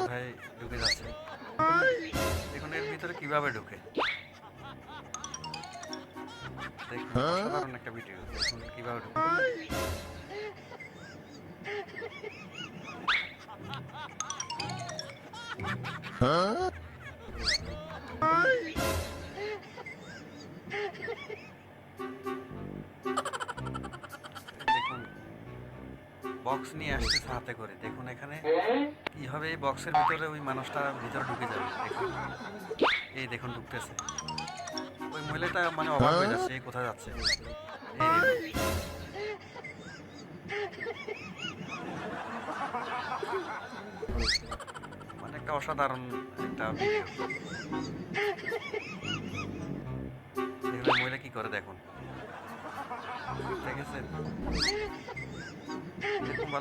কোথায় ঢুকে যাচ্ছে, দেখুন এর ভিতরে কিভাবে ঢুকে। দেখুন অসাধারণ একটা ভিডিও, দেখুন কিভাবে ঢুকে। দেখুন বক্স নিয়ে আসতেছে হাতে করে, দেখুন এখানে কিভাবে এই বক্সের ভিতরে ওই মানুষটা ভিতরে ঢুকে যাবে। দেখুন এই দেখুন ঢুকতেছে, ওই মহিলাটা মানে অবাক হয়ে যাচ্ছে এই কোথায় যাচ্ছে। এই দেখুন মানে একটা অসাধারণ একটা ভিডিও। দেখুন ওই মহিলা কি করে দেখুন, দেখেছেন, দেখুন ভালো।